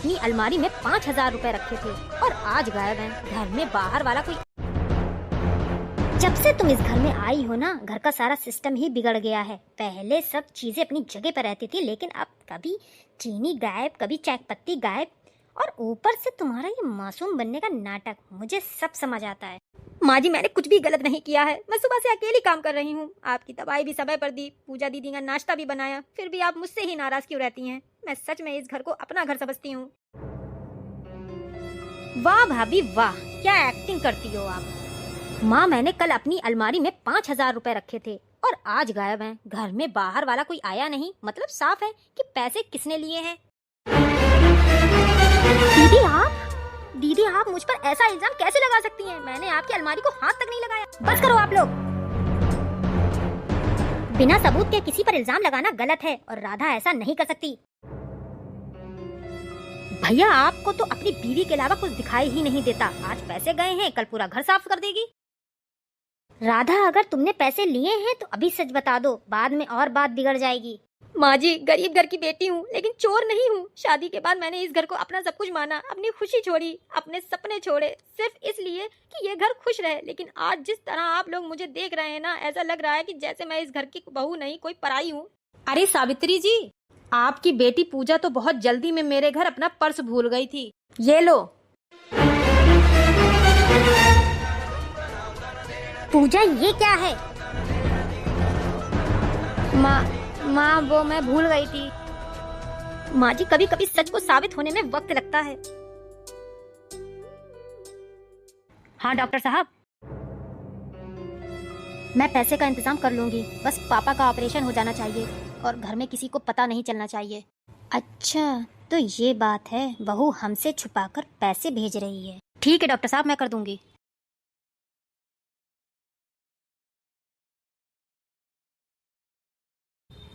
अपनी अलमारी में 5,000 रुपए रखे थे और आज गायब हैं। घर में बाहर वाला कोई। जब से तुम इस घर में आई हो ना, घर का सारा सिस्टम ही बिगड़ गया है। पहले सब चीजें अपनी जगह पर रहती थी, लेकिन अब कभी चीनी गायब, कभी चाय पत्ती गायब, और ऊपर से तुम्हारा ये मासूम बनने का नाटक। मुझे सब समझ आता है। माँ जी, मैंने कुछ भी गलत नहीं किया है। मैं सुबह से अकेली काम कर रही हूँ। आपकी दवाई भी समय पर दी, पूजा दीदी का नाश्ता भी बनाया, फिर भी आप मुझसे ही नाराज क्यों रहती हैं? मैं सच में इस घर को अपना घर समझती हूँ। वाह भाभी वाह, क्या एक्टिंग करती हो आप। माँ, मैंने कल अपनी अलमारी में 5,000 रुपए रखे थे और आज गायब हैं। घर में बाहर वाला कोई आया नहीं, मतलब साफ है कि पैसे किसने लिए हैं। दीदी आप मुझ पर ऐसा इल्जाम कैसे लगा सकती हैं? मैंने आपकी अलमारी को हाथ तक नहीं लगाया। बस करो आप लोग। बिना सबूत के किसी पर इल्जाम लगाना गलत है और राधा ऐसा नहीं कर सकती। भैया, आपको तो अपनी बीवी के अलावा कुछ दिखाई ही नहीं देता। आज पैसे गए हैं, कल पूरा घर साफ कर देगी। राधा, अगर तुमने पैसे लिए हैं तो अभी सच बता दो, बाद में और बात बिगड़ जाएगी। माँ जी, गरीब घर की बेटी हूँ, लेकिन चोर नहीं हूँ। शादी के बाद मैंने इस घर को अपना सब कुछ माना, अपनी खुशी छोड़ी, अपने सपने छोड़े, सिर्फ इसलिए कि ये घर खुश रहे। लेकिन आज जिस तरह आप लोग मुझे देख रहे हैं ना, ऐसा लग रहा है कि जैसे मैं इस घर की बहू नहीं, कोई पराई हूँ। अरे सावित्री जी, आपकी बेटी पूजा तो बहुत जल्दी में मेरे घर अपना पर्स भूल गई थी। ये लो। पूजा, ये क्या है? माँ, वो मैं भूल गई थी। माँ जी, कभी कभी सच को साबित होने में वक्त लगता है। हाँ डॉक्टर साहब, मैं पैसे का इंतजाम कर लूंगी। बस पापा का ऑपरेशन हो जाना चाहिए और घर में किसी को पता नहीं चलना चाहिए। अच्छा, तो ये बात है, बहू हमसे छुपाकर पैसे भेज रही है। ठीक है डॉक्टर साहब, मैं कर दूंगी।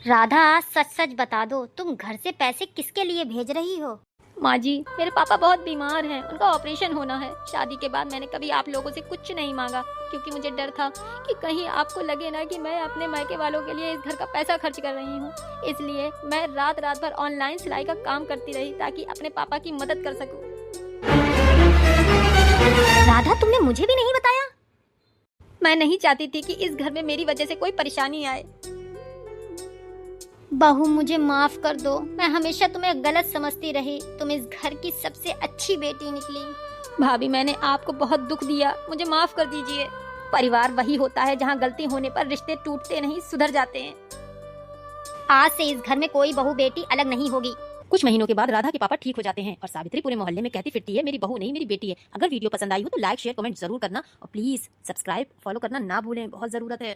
राधा, सच सच बता दो, तुम घर से पैसे किसके लिए भेज रही हो? माँ जी, मेरे पापा बहुत बीमार हैं, उनका ऑपरेशन होना है। शादी के बाद मैंने कभी आप लोगों से कुछ नहीं मांगा, क्योंकि मुझे डर था कि कहीं आपको लगे ना कि मैं अपने मायके वालों के लिए इस घर का पैसा खर्च कर रही हूँ। इसलिए मैं रात रात भर ऑनलाइन सिलाई का काम करती रही, ताकि अपने पापा की मदद कर सकूँ। राधा, तुमने मुझे भी नहीं बताया? मैं नहीं चाहती थी कि इस घर में मेरी वजह से कोई परेशानी आए। बहू, मुझे माफ कर दो। मैं हमेशा तुम्हें गलत समझती रही। तुम इस घर की सबसे अच्छी बेटी निकली। भाभी, मैंने आपको बहुत दुख दिया, मुझे माफ कर दीजिए। परिवार वही होता है जहाँ गलती होने पर रिश्ते टूटते नहीं, सुधर जाते हैं। आज से इस घर में कोई बहू बेटी अलग नहीं होगी। कुछ महीनों के बाद राधा के पापा ठीक हो जाते हैं और सावित्री पूरे मोहल्ले में कहती फिरती है, मेरी बहू नहीं, मेरी बेटी है। अगर वीडियो पसंद आई हो तो लाइक शेयर कमेंट जरूर करना और प्लीज सब्सक्राइब फॉलो करना ना भूलें, बहुत जरूरत है।